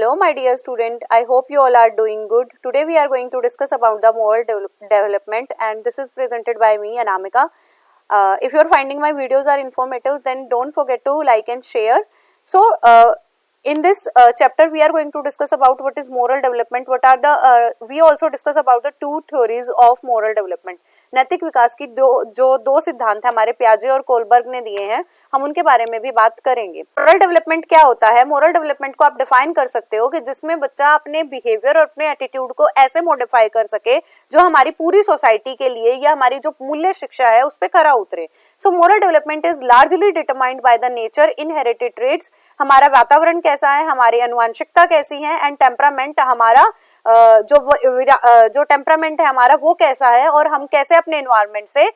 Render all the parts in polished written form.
Hello my dear student, I hope you all are doing good. Today we are going to discuss about the moral development and this is presented by me Anamika. If you are finding my videos are informative, then don't forget to like and share. So in this chapter we are going to discuss about what is moral development, what are the we also discuss about the two theories of moral development. नैतिक विकास की दो सिद्धांत है हमारे प्याजे और Kohlberg ने दिए हैं, हम उनके बारे में भी बात करेंगे. मोरल डेवलपमेंट क्या होता है? मोरल डेवलपमेंट को आप डिफाइन कर सकते हो कि जिसमें बच्चा अपने बिहेवियर और अपने एटीट्यूड को ऐसे मॉडिफाई कर सके जो हमारी पूरी सोसाइटी के लिए या हमारी जो मूल्य शिक्षा है उस पर खरा उतरे. सो moral development is largely determined by the nature, inherited traits, हमारा वातावरण कैसा है, हमारी अनुवांशिकता कैसी है, एंड टेम्परामेंट, हमारा जो टेम्परामेंट है हमारा वो कैसा है और हम कैसे अपने एनवायरनमेंट से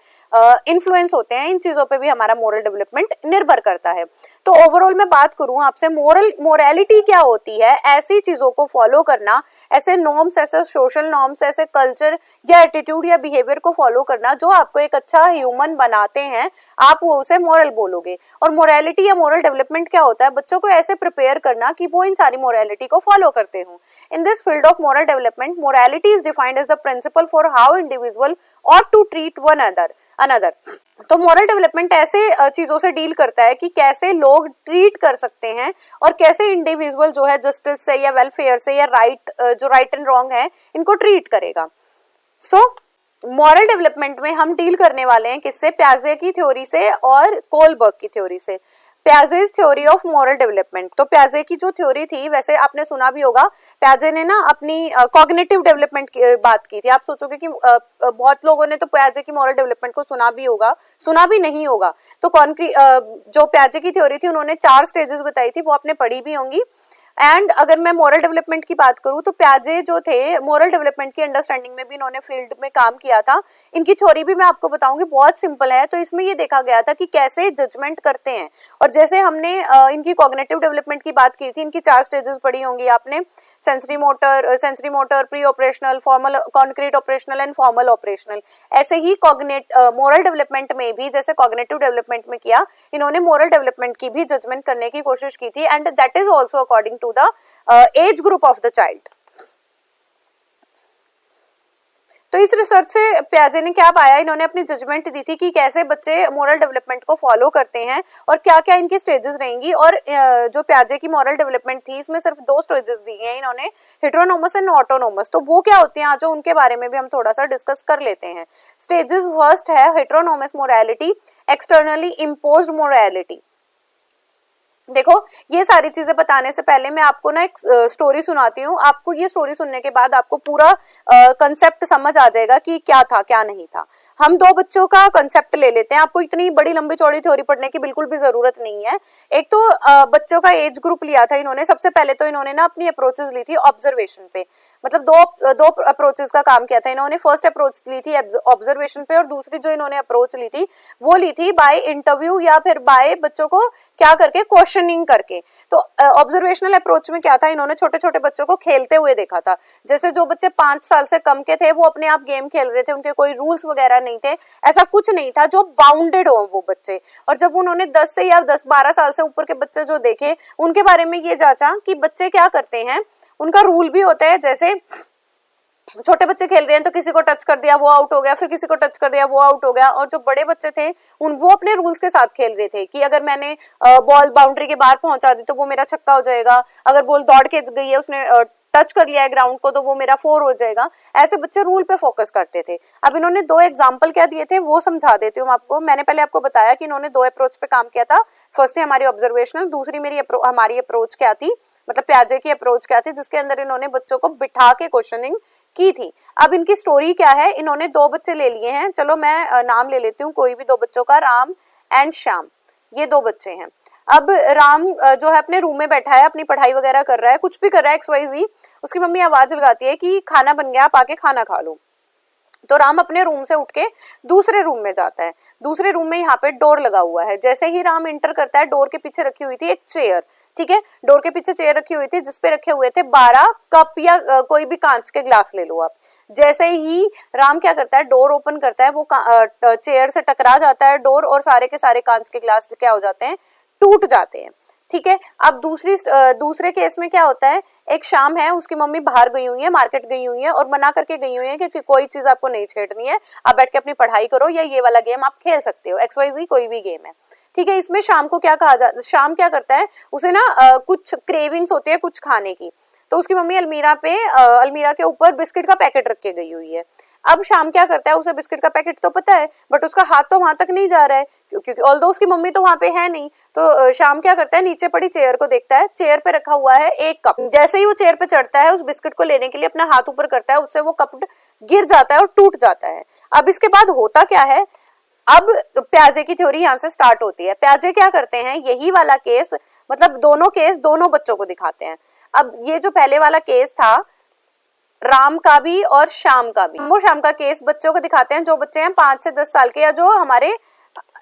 इन्फ्लुएंस होते हैं. इन चीजों पे भी हमारा मोरल डेवलपमेंट निर्भर करता है. तो ओवरऑल मैं बात करूं आपसे, मोरालिटी क्या होती है? ऐसी चीजों को फॉलो करना, ऐसे नॉर्म्स, ऐसे सोशल नॉर्म्स, ऐसे कल्चर या एटीट्यूड या बिहेवियर को फॉलो करना जो आपको एक अच्छा ह्यूमन बनाते हैं, आप वो उसे मोरल बोलोगे. और मोरालिटी या मोरल डेवलपमेंट क्या होता है? बच्चों को ऐसे प्रिपेयर करना कि वो इन सारी मोरालिटी को फॉलो करते हों. In this field of moral development, morality is defined as the principle for how individual ought to treat one another. तो मोरल डेवलपमेंट ऐसे चीजों से डील करता है कि कैसे लोग ट्रीट कर सकते हैं और कैसे इंडिविजुअल जो है जस्टिस से या वेलफेयर से या जो राइट एंड रॉन्ग है इनको ट्रीट करेगा. सो मॉरल डेवलपमेंट में हम डील करने वाले हैं किससे? प्याजे की थ्योरी से और कोलबर्ग की थ्योरी से. प्याजे's थ्योरी ऑफ मॉरल डेवलपमेंट. तो प्याजे की जो थ्योरी थी, वैसे आपने सुना भी होगा, प्याजे ने ना अपनी कॉग्निटिव डेवलपमेंट की बात की थी. आप सोचोगे कि बहुत लोगों ने तो प्याजे की मॉरल डेवलपमेंट को सुना भी होगा, सुना भी नहीं होगा. तो जो प्याजे की थ्योरी थी उन्होंने 4 स्टेजेस बताई थी, वो आपने पढ़ी भी होंगी. एंड अगर मैं मॉरल डेवलपमेंट की बात करूं तो प्याजे जो थे मॉरल डेवलपमेंट की अंडरस्टैंडिंग में भी इन्होंने फील्ड में काम किया था. इनकी थ्योरी भी मैं आपको बताऊंगी, बहुत सिंपल है. तो इसमें ये देखा गया था कि कैसे जजमेंट करते हैं. और जैसे हमने इनकी कॉग्निटिव डेवलपमेंट की बात की थी, इनकी 4 स्टेजेस पढ़ी होंगी आपने, sensory motor, pre operational, formal, concrete operational and formal operational. ऐसे ही मोरल डेवलपमेंट में भी जैसे कॉग्निटिव डेवलपमेंट में किया, इन्होंने मोरल डेवलपमेंट की भी जजमेंट करने की कोशिश की थी. And that is also according to the age group of the child. तो इस रिसर्च से प्याजे ने क्या पाया? इन्होंने अपनी जजमेंट दी थी कि कैसे बच्चे मोरल डेवलपमेंट को फॉलो करते हैं और क्या क्या इनकी स्टेजेस रहेंगी. और जो प्याजे की मोरल डेवलपमेंट थी इसमें सिर्फ 2 स्टेजेस दी हैं इन्होंने, हेटेरोनोमस एंड ऑटोनोमस. तो वो क्या होती हैं आज उनके बारे में भी हम थोड़ा सा डिस्कस कर लेते हैं. स्टेजेस फर्स्ट है हेटेरोनोमस मोरालिटी, एक्सटर्नली इम्पोज्ड मोरालिटी. देखो, ये सारी चीजें बताने से पहले मैं आपको ना एक स्टोरी सुनाती हूँ. आपको ये स्टोरी सुनने के बाद आपको पूरा कंसेप्ट समझ आ जाएगा कि क्या था क्या नहीं था. हम 2 बच्चों का कंसेप्ट ले लेते हैं. आपको इतनी बड़ी लंबी चौड़ी थ्योरी पढ़ने की बिल्कुल भी जरूरत नहीं है. एक तो बच्चों का एज ग्रुप लिया था इन्होंने. सबसे पहले तो इन्होंने ना अपनी अप्रोचेस ली थी ऑब्जर्वेशन पे. मतलब दो अप्रोचेस का काम किया था इन्होंने. फर्स्ट अप्रोच ली थी ऑब्जर्वेशन पे और दूसरी जो इन्होंने अप्रोच ली थी वो ली थी बाय इंटरव्यू या फिर बाय बच्चों को क्या करके, क्वेश्चनिंग करके. तो ऑब्जर्वेशनल अप्रोच में क्या था, इन्होंने छोटे छोटे बच्चों को खेलते हुए देखा था. जैसे जो बच्चे 5 साल से कम के थे वो अपने आप गेम खेल रहे थे, उनके कोई रूल्स वगैरह नहीं थे, ऐसा कुछ नहीं था, जो बाउंडेड हो वो बच्चे. और जब उन्होंने 10 से या 10-12 साल से ऊपर के बच्चे जो देखे उनके बारे में ये जांचा कि बच्चे क्या करते हैं, उनका रूल भी होता है. जैसे छोटे बच्चे खेल रहे हैं तो किसी को टच कर दिया वो आउट हो गया, फिर किसी को टच कर दिया वो आउट हो गया. और जो बड़े बच्चे थे वो अपने रूल्स के साथ खेल रहे थे कि अगर मैंने बॉल बाउंड्री के बाहर पहुंचा दी तो वो मेरा छक्का हो जाएगा, अगर बॉल दौड़ के गई है, उसने टच कर लिया है ग्राउंड को तो वो मेरा 4 हो जाएगा. ऐसे बच्चे रूल पे फोकस करते थे. अब इन्होंने 2 एग्जाम्पल क्या दिए थे वो समझा देती हूँ आपको. मैंने पहले आपको बताया कि इन्होंने 2 अप्रोच पे काम किया था. फर्स्ट थी हमारी ऑब्जर्वेशनल, दूसरी हमारी अप्रोच क्या थी, मतलब प्याजे की अप्रोच क्या थी, जिसके अंदर इन्होंने बच्चों को बिठा के क्वेश्चनिंग की थी. अब इनकी स्टोरी क्या है, इन्होंने 2 बच्चे ले लिए हैं. चलो मैं नाम ले लेती हूँ कोई भी 2 बच्चों का, राम एंड श्याम. ये 2 बच्चे हैं. अब राम जो है अपने रूम में बैठा है, अपनी पढ़ाई वगैरह कर रहा है, कुछ भी कर रहा है XYZ. उसकी मम्मी आवाज लगाती है कि खाना बन गया, आप आके खाना खा लो. तो राम अपने रूम से उठ के दूसरे रूम में जाता है. दूसरे रूम में यहाँ पे डोर लगा हुआ है. जैसे ही राम इंटर करता है, डोर के पीछे रखी हुई थी एक चेयर. ठीक है, डोर के पीछे चेयर रखी हुई थी जिसपे रखे हुए थे 12 कप या कोई भी कांच के ग्लास ले लो आप. जैसे ही राम क्या करता है, डोर ओपन करता है, वो चेयर से टकरा जाता है डोर और सारे के सारे कांच के ग्लास क्या हो जाते हैं, टूट जाते हैं. ठीक है। अब दूसरे केस में क्या होता है, एक शाम है, उसकी मम्मी बाहर गई हुई है, मार्केट गई हुई है और मना करके गई हुई है कि कोई चीज आपको नहीं छेड़नी है, आप बैठ के अपनी पढ़ाई करो या ये वाला गेम आप खेल सकते हो, XYZ कोई भी गेम है, ठीक है। इसमें शाम को क्या कहा जाता, शाम क्या करता है, उसे ना कुछ क्रेविंग्स होती है कुछ खाने की, तो उसकी मम्मी अलमीरा के ऊपर बिस्किट का पैकेट रख के गई हुई है। अब शाम क्या करता है, उसे बिस्किट का पैकेट तो पता है बट उसका हाथ तो वहां तक नहीं जा रहा है क्योंकि ऑल्दो उसकी मम्मी तो वहां पे है नहीं, तो शाम क्या करता है, नीचे पड़ी चेयर को देखता है, चेयर पे रखा हुआ है एक कप, जैसे ही वो चेयर पे चढ़ता है उस बिस्किट को लेने के लिए अपना हाथ ऊपर करता है, उससे वो कप गिर जाता है और टूट जाता है। अब इसके बाद होता क्या है, अब प्याजे की थ्योरी यहाँ से स्टार्ट होती है। प्याजे क्या करते हैं, यही वाला केस मतलब दोनों केस दोनों बच्चों को दिखाते हैं। अब ये जो पहले वाला केस था राम का भी और श्याम का भी, वो श्याम का केस बच्चों को दिखाते हैं जो बच्चे हैं 5 से 10 साल के, या जो हमारे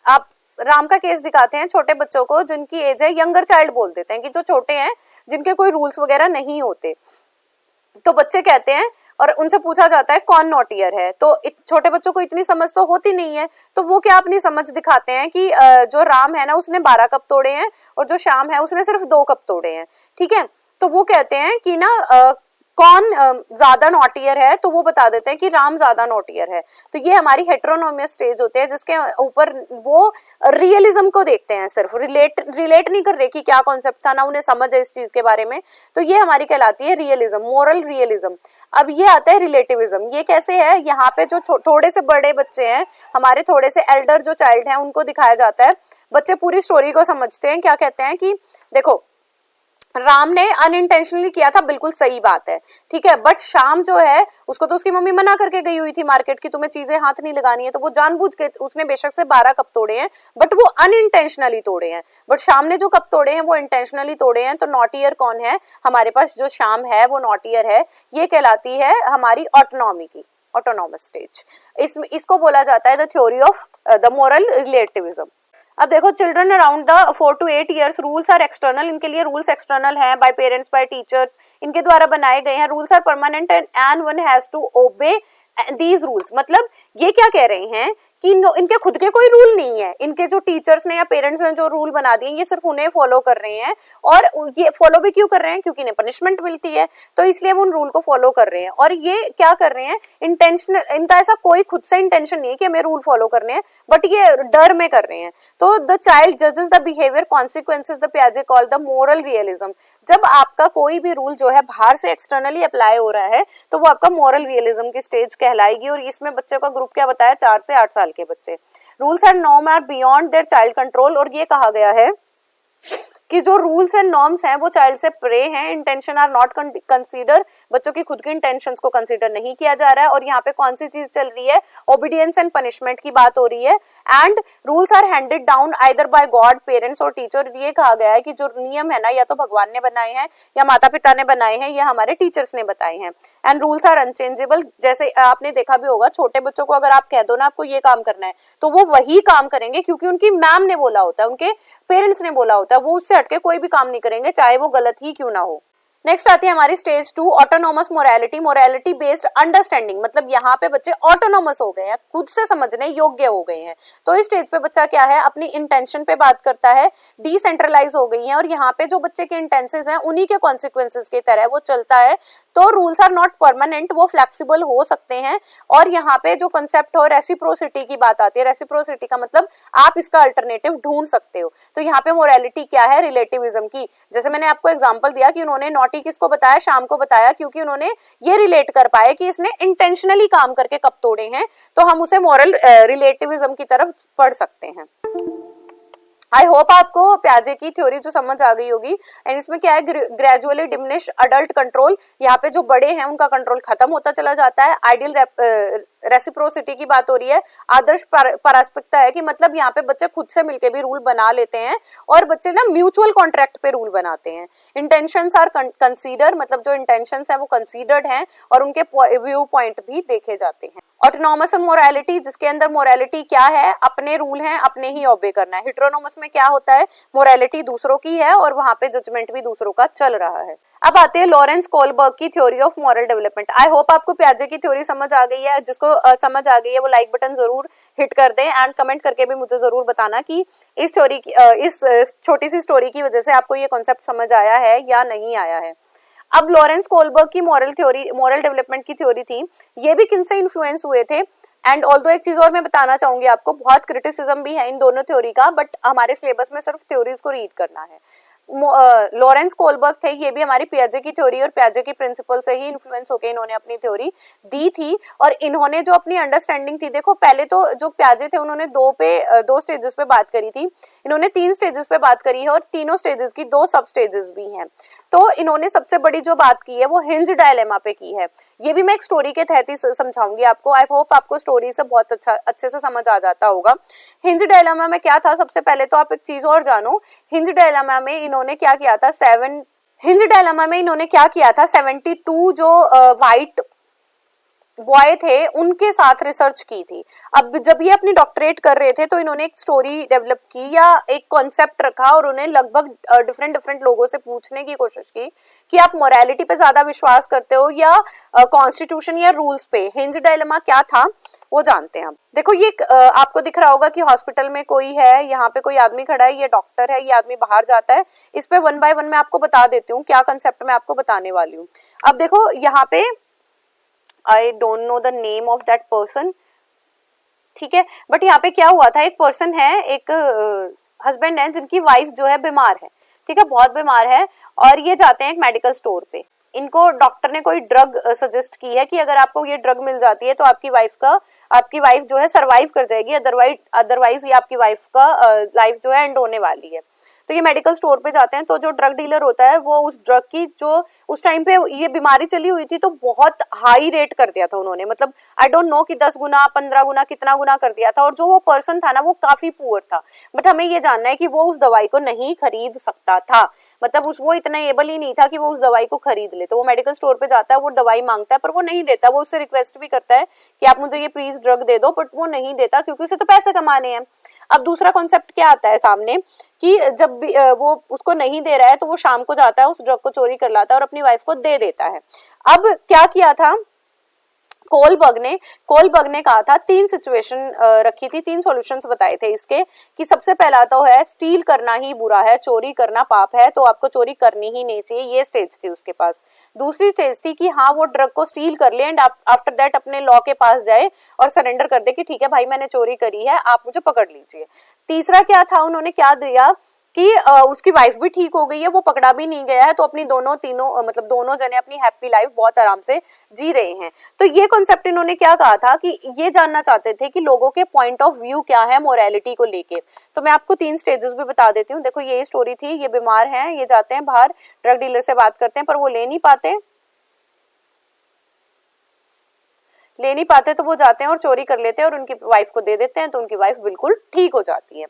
आप राम का केस दिखाते हैं छोटे बच्चों को जिनकी एज है, यंगर चाइल्ड बोल देते हैं कि जो छोटे हैं जिनके कोई रूल्स वगैरह नहीं होते। तो बच्चे कहते हैं और उनसे पूछा जाता है कौन नॉटियर है, तो छोटे बच्चों को इतनी समझ तो होती नहीं है, तो वो क्या अपनी समझ दिखाते हैं कि जो राम है ना उसने 12 कप तोड़े हैं और जो श्याम है उसने सिर्फ 2 कप तोड़े हैं, ठीक है। तो वो कहते हैं कि ना कौन ज्यादा नॉटियर है, तो वो बता देते हैं कि राम ज्यादा नॉटियर है। तो ये हमारी हेटेरोनोमियस स्टेज होते हैं जिसके ऊपर वो रियलिज्म को देखते हैं, सिर्फ रिलेट नहीं कर रहे कि क्या कॉन्सेप्ट था, ना उन्हें समझ है इस चीज के बारे में, तो ये हमारी कहलाती है रियलिज्म, मोरल रियलिज्म। अब ये आता है रिलेटिविज्म। ये कैसे है, यहाँ पे जो थोड़े से बड़े बच्चे हैं, हमारे थोड़े से एल्डर जो चाइल्ड हैं, उनको दिखाया जाता है, बच्चे पूरी स्टोरी को समझते हैं, क्या कहते हैं कि देखो राम ने अनइंटेंशनली किया था, बिल्कुल सही बात है, ठीक है, बट शाम जो है उसको तो उसकी मम्मी मना करके गई हुई थी मार्केट की तुम्हें चीजें हाथ नहीं लगानी है, तो वो जानबूझ के उसने बेशक से 12 कप तोड़े हैं बट वो अनइंटेंशनली तोड़े हैं, बट शाम ने जो कप तोड़े हैं वो इंटेंशनली तोड़े हैं। तो नॉटियर कौन है, हमारे पास जो शाम है वो नॉटियर है, ये कहलाती है हमारी ऑटोनॉमी की, ऑटोनॉमस स्टेज। इसको बोला जाता है the theory of the moral relativism. अब देखो children around the 4 to 8 years rules are external, इनके लिए रूल्स एक्सटर्नल है, बाय पेरेंट्स बाय टीचर्स, इनके द्वारा बनाए गए हैं। Rules are permanent and one has to obey these rules. मतलब ये क्या कह रहे हैं कि इनके खुद के कोई रूल नहीं है, इनके जो टीचर्स ने या पेरेंट्स ने जो रूल बना दिए ये सिर्फ उन्हें फॉलो कर रहे हैं, और ये फॉलो भी क्यों कर रहे हैं, क्योंकि इन्हें पनिशमेंट मिलती है, तो इसलिए वो उन रूल को फॉलो कर रहे हैं। और ये क्या कर रहे हैं, इंटेंशनल, इनका ऐसा कोई खुद से इंटेंशन नहीं है कि हमें रूल फॉलो करने हैं, बट ये डर में कर रहे हैं। तो द चाइल्ड जजेस the behaviour consequences the पियाजे call the moral realism. जब आपका कोई भी रूल जो है बाहर से एक्सटर्नली अप्लाई हो रहा है तो वो आपका मोरल रियलिज्म की स्टेज कहलाएगी। और इसमें बच्चे का ग्रुप क्या बताया, 4 से 8 साल के बच्चे। Rules and norm are beyond their child control, और ये कहा गया है कि जो रूल्स एंड नॉर्म्स हैं वो चाइल्ड से परे हैं। इंटेंशन आर नॉट कंसीडर, बच्चों की खुद की इंटेंशंस को कंसीडर नहीं किया जा रहा है। और यहाँ पे कौन सी चीज चल रही है, ओबीडियंस एंड पनिशमेंट की बात हो रही है। And rules are handed down either by God, parents और टीचर। ये कहा गया है कि जो नियम है ना या तो भगवान ने बनाए हैं या माता पिता ने बनाए हैं या हमारे टीचर्स ने बताए हैं। एंड रूल्स आर अनचेंजेबल, जैसे आपने देखा भी होगा छोटे बच्चों को अगर आप कह दो ना आपको ये काम करना है तो वो वही काम करेंगे क्योंकि उनकी मैम ने बोला होता है, उनके पेरेंट्स ने बोला होता है, वो उससे हटके कोई भी काम नहीं करेंगे चाहे वो गलत ही क्यों ना हो। नेक्स्ट आती है हमारी stage 2 autonomous morality, morality based understanding. मतलब यहाँ पे बच्चे ऑटोनोमस हो गए हैं, खुद से समझने योग्य हो गए हैं। तो इस स्टेज पे बच्चा क्या है, अपनी इंटेंशन पे बात करता है, डिसेंट्रलाइज हो गई है, और यहाँ पे जो बच्चे के इंटेंसेस हैं उन्हीं के कॉन्सिक्वेंसेस की तरह वो चलता है। तो रूल्स आर नॉट परमानेंट, वो फ्लेक्सिबल हो सकते हैं। और यहाँ पे जो कंसेप्ट हो रेसिप्रोसिटी की बात आती है, रेसिप्रोसिटी का मतलब आप इसका अल्टरनेटिव ढूंढ सकते हो। तो यहाँ पे मोरालिटी क्या है, रिलेटिविज्म की। जैसे मैंने आपको एग्जांपल दिया कि उन्होंने नॉटी किसको बताया, शाम को बताया, क्योंकि उन्होंने ये रिलेट कर पाए कि इसने इंटेंशनली काम करके कब तोड़े हैं, तो हम उसे मोरल रिलेटिविज्म की तरफ पढ़ सकते हैं। आई होप आपको प्याजे की थ्योरी जो समझ आ गई होगी। एंड इसमें क्या है, ग्रेजुअली डिमिनिश अडल्ट कंट्रोल, यहाँ पे जो बड़े हैं उनका कंट्रोल खत्म होता चला जाता है। आइडियल रेसिप्रोसिटी की बात हो रही है, आदर्श पारस्परिकता है कि मतलब यहाँ पे बच्चे खुद से मिलके भी रूल बना लेते हैं और बच्चे ना म्यूचुअल कॉन्ट्रैक्ट पे रूल बनाते हैं। इंटेंशंस आर कंसीडर, मतलब जो इंटेंशंस हैं वो कंसीडर्ड हैं और उनके व्यू पॉइंट भी देखे जाते हैं। ऑटोनॉमस और मोरालिटी, जिसके अंदर मोरालिटी क्या है, अपने रूल हैं अपने ही ओबे करना है। हेटेरोनोमस में क्या होता है, मोरालिटी दूसरों की है और वहां पे जजमेंट भी दूसरों का चल रहा है। अब आते हैं लॉरेंस कोलबर्ग की theory of moral development. I hope आपको प्याजे की थ्योरी समझ आ गई है। जिसको समझ आ गई है वो लाइक बटन जरूर हिट कर दें एंड कमेंट करके भी मुझे जरूर बताना कि इस थ्योरी की इस छोटी सी स्टोरी की वजह से आपको ये कॉन्सेप्ट समझ आया है या नहीं आया है। अब लॉरेंस कोलबर्ग की मॉरल डेवलपमेंट की थ्योरी थी, ये भी किनसे इन्फ्लुएंस हुए थे। एंड ऑल्दो एक चीज और मैं बताना चाहूंगी आपको, बहुत क्रिटिसिज्म भी है इन दोनों थ्योरी का, बट हमारे सिलेबस में सिर्फ थ्योरीज को रीड करना है। लॉरेंस कोलबर्ग थे, ये भी हमारी पियाजे की थ्योरी और पियाजे की प्रिंसिपल से ही इन्फ्लुएंस होकर इन्होंने अपनी थ्योरी दी थी। और इन्होंने जो अपनी अंडरस्टैंडिंग थी, देखो पहले तो जो पियाजे थे उन्होंने दो स्टेजेस पे बात करी थी, इन्होंने 3 स्टेजेस पे बात करी है और तीनों स्टेजेस की 2 सब स्टेजेस भी हैं। तो इन्होंने सबसे बड़ी जो बात की है वो हिंज डायलेमा पे की है। ये भी मैं एक स्टोरी के तहत ही समझाऊंगी आपको। आई होप आपको स्टोरी से बहुत अच्छे से समझ आ जाता होगा। हिंज डायलेमा में क्या था, सबसे पहले तो आप एक चीज और जानो, हिंज डायलेमा में इन्होंने क्या किया था, 72 जो वाइट बॉय थे उनके साथ रिसर्च की थी। अब जब ये अपनी डॉक्टरेट कर रहे थे तो इन्होंने एक स्टोरी डेवलप की या एक कॉन्सेप्ट रखा और उन्हें लगभग डिफरेंट लोगों से पूछने की कोशिश की कि आप मोरालिटी पे ज्यादा विश्वास करते हो या कॉन्स्टिट्यूशन या रूल्स पे। हिंज डायलेमा क्या था वो जानते हैं हम। देखो ये आपको दिख रहा होगा कि हॉस्पिटल में कोई है, यहाँ पे कोई आदमी खड़ा है, ये डॉक्टर है, ये आदमी बाहर जाता है। इस पे 1 बाय 1 मैं आपको बता देती हूँ क्या कंसेप्ट मैं आपको बताने वाली हूँ। अब देखो यहाँ पे I don't know the name of that person, ठीक है, बट यहाँ पे क्या हुआ था, एक पर्सन है, एक हस्बैंड है जिनकी वाइफ जो है बीमार है, ठीक है, बहुत बीमार है, और ये जाते हैं एक मेडिकल स्टोर पे। इनको डॉक्टर ने कोई ड्रग सजेस्ट की है कि अगर आपको ये ड्रग मिल जाती है तो आपकी वाइफ जो है सरवाइव कर जाएगी, अदरवाइज ये आपकी वाइफ का लाइफ जो है एंड होने वाली है। तो ये मेडिकल स्टोर पे जाते हैं, तो जो ड्रग डीलर होता है वो उस ड्रग की, जो उस टाइम पे ये बीमारी चली हुई थी तो बहुत हाई रेट कर दिया था उन्होंने, मतलब आई डोंट नो कि 10 गुना 15 गुना कितना गुना कर दिया था। और जो वो पर्सन था ना वो काफी पुअर था, बट हमें ये जानना है कि वो उस दवाई को नहीं खरीद सकता था, मतलब वो इतना एबल ही नहीं था कि वो उस दवाई को खरीद ले। तो वो मेडिकल स्टोर पे जाता है, वो दवाई मांगता है पर वो नहीं देता, वो उससे रिक्वेस्ट भी करता है कि आप मुझे ये प्लीज ड्रग दे दो, बट वो नहीं देता क्योंकि उसे तो पैसे कमाने हैं। अब दूसरा कॉन्सेप्ट क्या आता है सामने कि जब भी वो उसको नहीं दे रहा है तो वो शाम को जाता है, उस ड्रग को चोरी कर लाता है और अपनी वाइफ को दे देता है। अब क्या किया था कोलबर्ग ने कहा था, 3 सिचुएशन रखी थी, 3 सॉल्यूशंस बताए थे इसके, कि सबसे पहला तो है स्टील करना ही बुरा है, चोरी करना पाप है, तो आपको चोरी करनी ही नहीं चाहिए, ये स्टेज थी उसके पास। दूसरी स्टेज थी कि हाँ वो ड्रग को स्टील कर ले एंड आफ्टर दैट अपने लॉ के पास जाए और सरेंडर कर दे कि ठीक है भाई मैंने चोरी करी है, आप मुझे पकड़ लीजिए। तीसरा क्या था, उन्होंने क्या दिया कि उसकी वाइफ भी ठीक हो गई है, वो पकड़ा भी नहीं गया है, तो अपनी दोनों जने अपनी हैप्पी लाइफ बहुत आराम से जी रहे हैं। तो ये कॉन्सेप्ट इन्होंने क्या कहा था कि ये जानना चाहते थे कि लोगों के पॉइंट ऑफ व्यू क्या है मोरालिटी को लेके। तो मैं आपको 3 स्टेजेस भी बता देती हूँ। देखो यही स्टोरी थी, ये बीमार हैं, ये जाते हैं बाहर, ड्रग डीलर से बात करते हैं पर वो ले नहीं पाते तो वो जाते हैं और चोरी कर लेते हैं और उनकी वाइफ को दे देते हैं, तो उनकी वाइफ बिल्कुल ठीक हो जाती है।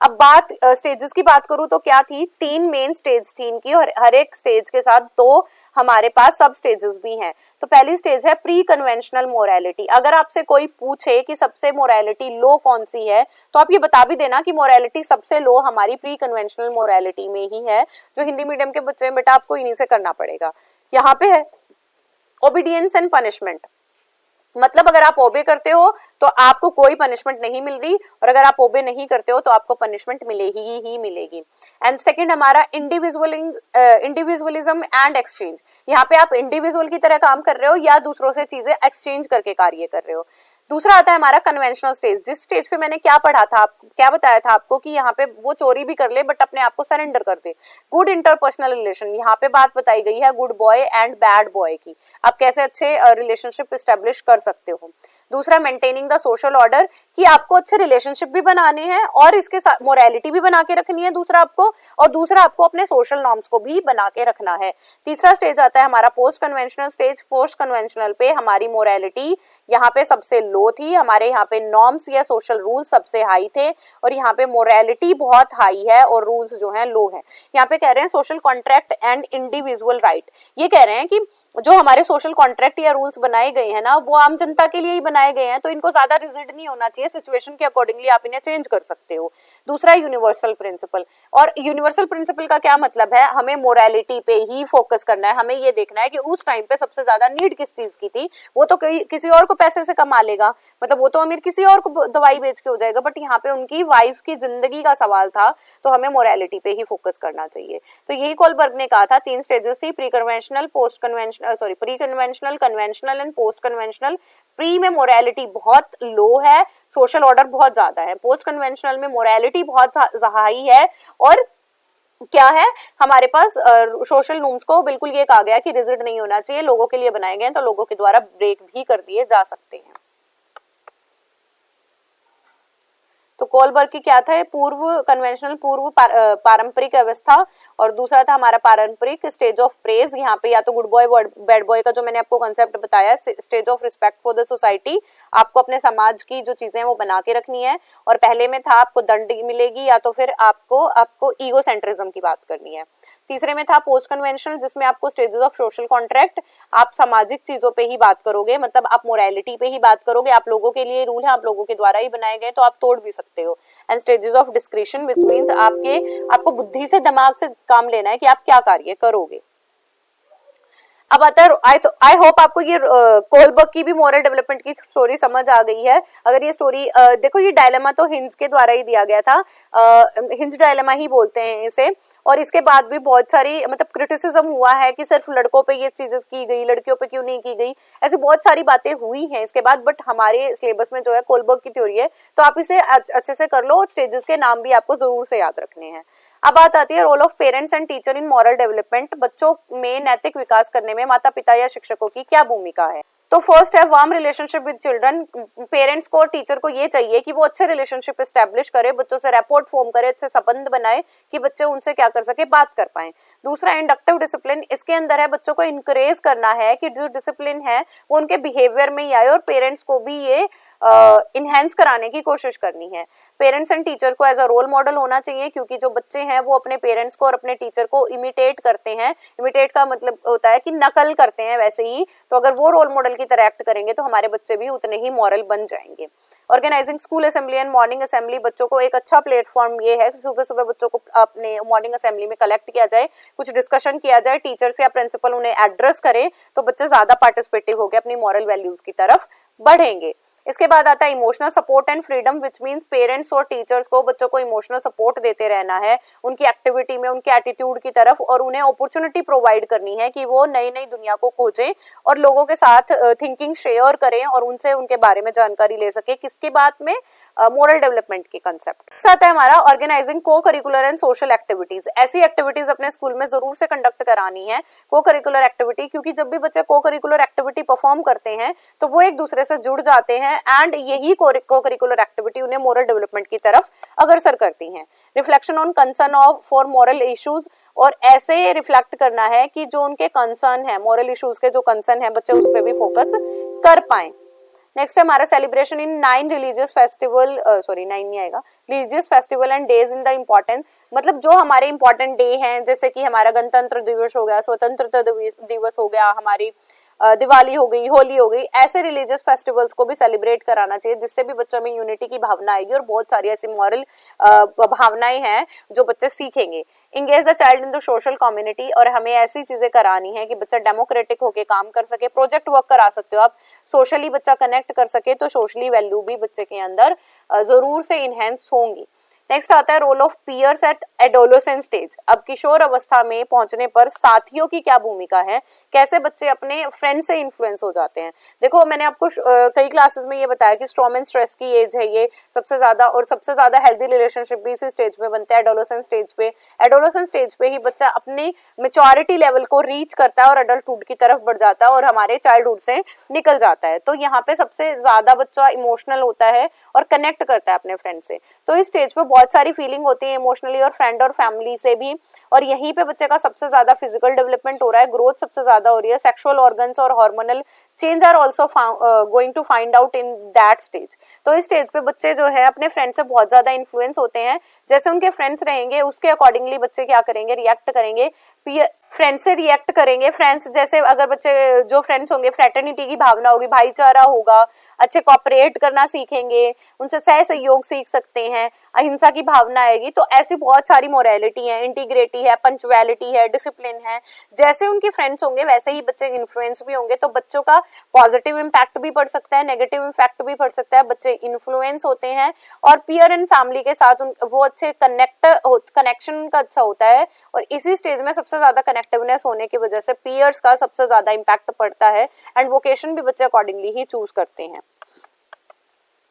अब बात स्टेजेस की बात करूं तो क्या थी, 3 मेन स्टेज थी इनकी और हर एक स्टेज के साथ 2 हमारे पास सब स्टेजेस भी हैं। तो पहली स्टेज है प्री कन्वेंशनल मोरालिटी। अगर आपसे कोई पूछे कि सबसे मोरालिटी लो कौन सी है तो आप ये बता भी देना कि मोरालिटी सबसे लो हमारी प्री कन्वेंशनल मोरालिटी में ही है, जो हिंदी मीडियम के बच्चे हैं बेटा आपको इन्हीं से करना पड़ेगा। यहाँ पे है ओबीडियंस एंड पनिशमेंट, मतलब अगर आप ओबे करते हो तो आपको कोई पनिशमेंट नहीं मिल रही और अगर आप ओबे नहीं करते हो तो आपको पनिशमेंट मिलेगी ही मिलेगी। एंड सेकंड हमारा इंडिविजुअलिज्म एंड एक्सचेंज। यहाँ पे आप इंडिविजुअल की तरह काम कर रहे हो या दूसरों से चीजें एक्सचेंज करके कार्य कर रहे हो। दूसरा आता है हमारा कन्वेंशनल स्टेज, जिस स्टेज पे मैंने क्या बताया था आपको कि यहाँ पे वो चोरी भी कर ले बट अपने आप को सरेंडर कर दे। गुड इंटरपर्सनल रिलेशन, यहाँ पे बात बताई गई है good boy and bad boy की, आप कैसे अच्छे रिलेशनशिप एस्टेब्लिश कर सकते हो। दूसरा मेंटेनिंग द सोशल ऑर्डर, कि आपको अच्छे रिलेशनशिप भी बनाने हैं और इसके साथ मोरालिटी भी बना के रखनी है दूसरा आपको अपने सोशल नॉर्म्स को भी बना के रखना है। तीसरा स्टेज आता है हमारा post conventional stage. Post conventional पे हमारी मोरालिटी यहाँ पे सबसे लो थी, हमारे यहाँ पे नॉर्म्स या सोशल रूल्स सबसे हाई थे और यहाँ पे मोरालिटी बहुत हाई है और रूल्स जो हैं लो हैं। यहाँ पे कह रहे हैं social contract and individual right, ये कह रहे हैं कि जो हमारे सोशल कॉन्ट्रैक्ट या रूल्स बनाए गए हैं ना वो आम जनता के लिए ही बनाए बनाए गए हैं तो इनको ज्यादा रिजिड नहीं होना चाहिए, सिचुएशन के अकॉर्डिंगली आप इन्हें चेंज कर सकते हो। दूसरा यूनिवर्सल प्रिंसिपल, और यूनिवर्सल प्रिंसिपल का क्या मतलब है, हमें मोरालिटी पे ही फोकस करना है, हमें ये देखना है कि उस टाइम पे सबसे ज्यादा नीड किस चीज की थी, वो तो किसी और को पैसे से कमा लेगा, मतलब वो तो अमीर किसी और को दवाई बेच के हो जाएगा, बट यहाँ पे उनकी वाइफ की जिंदगी का सवाल था, तो हमें मोरालिटी पे ही फोकस करना चाहिए। तो यही कोलबर्ग ने कहा था, 3 स्टेजेस थी, pre conventional, post conventional, sorry pre conventional, conventional and post conventional. Pre में मोरालिटी बहुत लो है, सोशल ऑर्डर बहुत ज्यादा है, पोस्ट कन्वेंशनल में मोरालिटी बहुत हाई है, और क्या है हमारे पास सोशल नॉर्म्स को बिल्कुल ये कहा गया कि रिजिड नहीं होना चाहिए, लोगों के लिए बनाए गए तो लोगों के द्वारा ब्रेक भी कर दिए जा सकते हैं। तो कोलबर्ग की क्या था, पूर्व कन्वेंशनल, पूर्व पारंपरिक अवस्था, और दूसरा था हमारा पारंपरिक स्टेज ऑफ प्रेज, यहाँ पे या तो गुड बॉय बैड बॉय का जो मैंने आपको कंसेप्ट बताया, stage of respect for the society, आपको अपने समाज की जो चीजें हैं वो बना के रखनी है, और पहले में था आपको दंड मिलेगी या तो फिर आपको ईगो सेंट्रिज्म की बात करनी है। तीसरे में था पोस्ट कन्वेंशनल, जिसमें आपको स्टेजेस ऑफ सोशल कॉन्ट्रैक्ट, आप सामाजिक चीजों पे ही बात करोगे, मतलब आप मोरालिटी पे ही बात करोगे, आप लोगों के लिए रूल है, आप लोगों के द्वारा ही बनाए गए तो आप तोड़ भी सकते हो। And stages of discretion, which means आपको बुद्धि से, दिमाग से काम लेना है कि आप क्या कार्य करोगे। अब आता है, आई होप आपको ये कोलबर्ग की भी मॉरल डेवलपमेंट की स्टोरी समझ आ गई है। अगर ये स्टोरी देखो, ये डायलेमा तो हिंज के द्वारा ही दिया गया था, हिंज डायलेमा ही बोलते हैं इसे, और इसके बाद भी बहुत सारी मतलब क्रिटिसिज्म हुआ है कि सिर्फ लड़कों पे ये चीजें की गई, लड़कियों पे क्यों नहीं की गई, ऐसी बहुत सारी बातें हुई हैं इसके बाद, बट हमारे सिलेबस में जो है कोलबर्ग की थ्योरी है, तो आप इसे अच्छे से कर लो, और स्टेजेस के नाम भी आपको जरूर से याद रखने हैं। अब बात आती है role of parents and teacher in moral development, बच्चों में नैतिक विकास करने में माता पिता या शिक्षकों की क्या भूमिका है। तो फर्स्ट है warm relationship with children, parents को और टीचर को ये चाहिए कि वो अच्छे रिलेशनशिप एस्टेब्लिश करे, बच्चों से रैपोर्ट फॉर्म करे, अच्छे संबंध बनाए कि बच्चे उनसे क्या कर सके, बात कर पाए। दूसरा इंडक्टिव डिसिप्लिन, इसके अंदर है बच्चों को इनकरेज करना है कि जो डिसिप्लिन है वो उनके बिहेवियर में ही आए, और पेरेंट्स को भी ये इनहेंस कराने की कोशिश करनी है। पेरेंट्स एंड टीचर को एज अ रोल मॉडल होना चाहिए, क्योंकि जो बच्चे हैं वो अपने पेरेंट्स को और अपने टीचर को इमिटेट करते हैं, इमिटेट का मतलब होता है कि नकल करते हैं वैसे ही, तो अगर वो रोल मॉडल की तरह एक्ट करेंगे तो हमारे बच्चे भी उतने ही मॉरल बन जाएंगे। Organising school assembly and morning assembly, बच्चों को एक अच्छा प्लेटफॉर्म ये है कि सुबह सुबह बच्चों को अपने मॉर्निंग असेंबली में कलेक्ट किया जाए, कुछ डिस्कशन किया जाए, टीचर्स या प्रिंसिपल उन्हें एड्रेस करे, तो बच्चे ज्यादा पार्टिसिपेटिव होकर अपनी मॉरल वैल्यूज की तरफ बढ़ेंगे। इसके बाद आता है emotional support and freedom, which means parents और टीचर्स को बच्चों को इमोशनल सपोर्ट देते रहना है उनकी एक्टिविटी में, उनके एटीट्यूड की तरफ, और उन्हें अपॉर्चुनिटी प्रोवाइड करनी है कि वो नई नई दुनिया को खोजें और लोगों के साथ थिंकिंग शेयर करें और उनसे उनके बारे में जानकारी ले सके, किसके बात में, मोरल डेवलपमेंट के कंसेप्ट। साथ है हमारा ऑर्गेनाइजिंग को करिकुलर एंड सोशल एक्टिविटीज, ऐसी एक्टिविटीज अपने स्कूल में जरूर से कंडक्ट करानी है, को करिकुलर एक्टिविटी, क्योंकि जब भी बच्चे को करिकुलर एक्टिविटी परफॉर्म करते हैं तो वो एक दूसरे से जुड़ जाते हैं, एंड यही को करिकुलर एक्टिविटी उन्हें मोरल डेवलपमेंट की तरफ अग्रसर करती हैं। Reflection on concern of for moral issues, और ऐसे रिफ्लेक्ट करना है कि जो उनके कंसर्न है, मोरल इश्यूज के जो कंसर्न है, बच्चे उस पर भी फोकस कर पाए। नेक्स्ट है हमारा सेलिब्रेशन इन 9 रिलीजियस फेस्टिवल, 9 नहीं आएगा, religious festival and days in the important, मतलब जो हमारे इंपॉर्टेंट डे हैं, जैसे कि हमारा गणतंत्र दिवस हो गया, स्वतंत्रता दिवस हो गया, हमारी दिवाली हो गई, होली हो गई, ऐसे रिलीजियस फेस्टिवल्स को भी सेलिब्रेट कराना चाहिए, जिससे भी बच्चों में यूनिटी की भावना आएगी, और बहुत सारी ऐसी मॉरल भावनाएं हैं जो बच्चे सीखेंगे। Engage the child in the social community, और हमें ऐसी चीजें करानी है कि बच्चा डेमोक्रेटिक होकर काम कर सके, प्रोजेक्ट वर्क करा सकते हो आप, सोशली बच्चा कनेक्ट कर सके, तो सोशली वैल्यू भी बच्चे के अंदर जरूर से इनहेंस होंगी। नेक्स्ट आता है role of peers at adolescence stage, अब किशोर अवस्था में पहुंचने पर साथियों की क्या भूमिका है, कैसे बच्चे अपने फ्रेंड से इन्फ्लुएंस हो जाते हैं। देखो मैंने आपको कई क्लासेस में ये बताया कि स्ट्रॉम एंड स्ट्रेस की एज है ये सबसे ज्यादा, और सबसे ज्यादा हेल्दी रिलेशनशिप भी इसी स्टेज में बनते हैं, एडोलेसेंस स्टेज पे। एडोलेसेंस स्टेज पे ही बच्चा अपने मेच्योरिटी लेवल को रीच करता है और अडल्टहुड की तरफ बढ़ जाता है और हमारे चाइल्डहुड से निकल जाता है। तो यहाँ पे सबसे ज्यादा बच्चा इमोशनल होता है और कनेक्ट करता है अपने फ्रेंड से, तो इस स्टेज पे बहुत सारी फीलिंग होती है इमोशनली और फ्रेंड और फैमिली से भी, और यहीं पे बच्चे का सबसे ज्यादा फिजिकल डेवलपमेंट हो रहा है, ग्रोथ सबसे ज्यादा हो रही है, सेक्सुअल ऑर्गन्स और hormonal change are also going to find out in that stage. तो इस स्टेज पे बच्चे जो है अपने फ्रेंड से बहुत ज्यादा इन्फ्लुएंस होते हैं, जैसे उनके फ्रेंड्स रहेंगे उसके अकॉर्डिंगली बच्चे क्या करेंगे, रिएक्ट करेंगे। फ्रेंड्स से रिएक्ट करेंगे, फ्रेंड्स जैसे अगर बच्चे जो फ्रेंड्स होंगे फ्रेटर्निटी की भावना होगी, भाईचारा होगा, अच्छे कॉपरेट करना सीखेंगे, उनसे सह सहयोग सीख सकते हैं, अहिंसा की भावना आएगी। तो ऐसी बहुत सारी मोरालिटी है, इंटीग्रिटी है, पंक्चुअलिटी है, डिसिप्लिन है। जैसे उनके फ्रेंड्स होंगे वैसे ही बच्चे इन्फ्लुएंस भी होंगे। तो बच्चों का पॉजिटिव इम्पैक्ट भी पड़ सकता है, नेगेटिव इम्पैक्ट भी पड़ सकता है। बच्चे इन्फ्लुएंस होते हैं और पीयर एंड फैमिली के साथ वो अच्छे कनेक्शन का अच्छा होता है। और इसी स्टेज में सबसे ज्यादा कनेक्टिवनेस होने की वजह से पीयर्स का सबसे ज्यादा इम्पैक्ट पड़ता है एंड वोकेशन भी बच्चे अकॉर्डिंगली ही चूज करते हैं।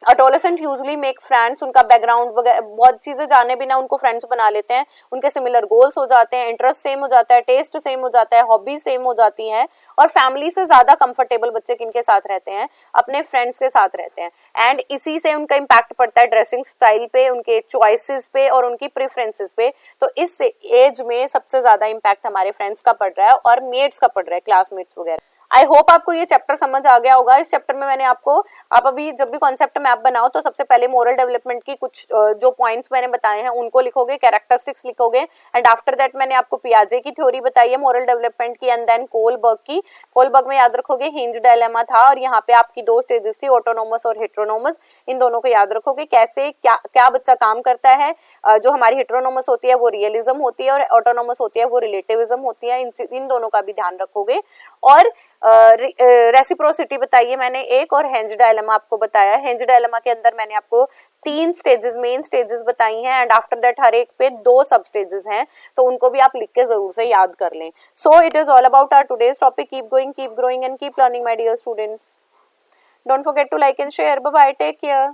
अडोलेसेंट यूजुअली मेक फ्रेंड्स, उनका बैकग्राउंड वगैरह बहुत चीजें जाने बिना उनको फ्रेंड्स बना लेते हैं। उनके सिमिलर गोल्स हो जाते हैं, इंटरेस्ट सेम हो जाता है, टेस्ट सेम हो जाता है, हॉबीज सेम हो जाती हैं। और फैमिली से ज्यादा कंफर्टेबल बच्चे किनके साथ रहते हैं, अपने फ्रेंड्स के साथ रहते हैं। एंड इसी से उनका इम्पैक्ट पड़ता है ड्रेसिंग स्टाइल पे, उनके चॉइसेस पे और उनकी प्रेफरेंसेस पे। तो इस एज में सबसे ज्यादा इम्पैक्ट हमारे फ्रेंड्स का पड़ रहा है और मेट्स का पड़ रहा है, क्लासमेट्स वगैरह। आई होप आपको ये चैप्टर समझ आ गया होगा। इस चैप्टर में मैंने आपको, आप अभी जब भी कॉन्सेप्ट मैप बनाओ तो सबसे पहले मोरल डेवलपमेंट की कुछ जो पॉइंट्स मैंने बताए हैं उनको लिखोगे, कैरेक्टरिस्टिक्स लिखोगे। एंड आफ्टर दैट मैंने आपको पियाजे की थ्योरी बताई है मोरल डेवलपमेंट की, एंड देन कोलबर्ग की। कोलबर्ग में याद रखोगे हिंज डायलेमा था और यहाँ पे आपकी दो स्टेजेस थी, ऑटोनोमस और हेट्रोनोमस। इन दोनों को याद रखोगे, कैसे क्या क्या बच्चा काम करता है। जो हमारी हेट्रोनोमस होती है वो रियलिज्म होती है और ऑटोनोमस होती है वो रिलेटिविज्म होती है। इन दोनों का भी ध्यान रखोगे। और रेसिप्रोसिटी बताइए मैंने एक, और हेंज डायलेमा आपको बताया। हेंज डायलेमा के अंदर मैंने आपको 3 स्टेजेस, मेन स्टेजेस बताई हैं एंड आफ्टर दैट हर एक पे 2 सब स्टेजेस हैं। तो उनको भी आप लिख के जरूर से याद कर लें। So it is all about our today's topic. Keep going, keep growing and keep learning my dear students. Don't forget to like and share. Bye bye, take care.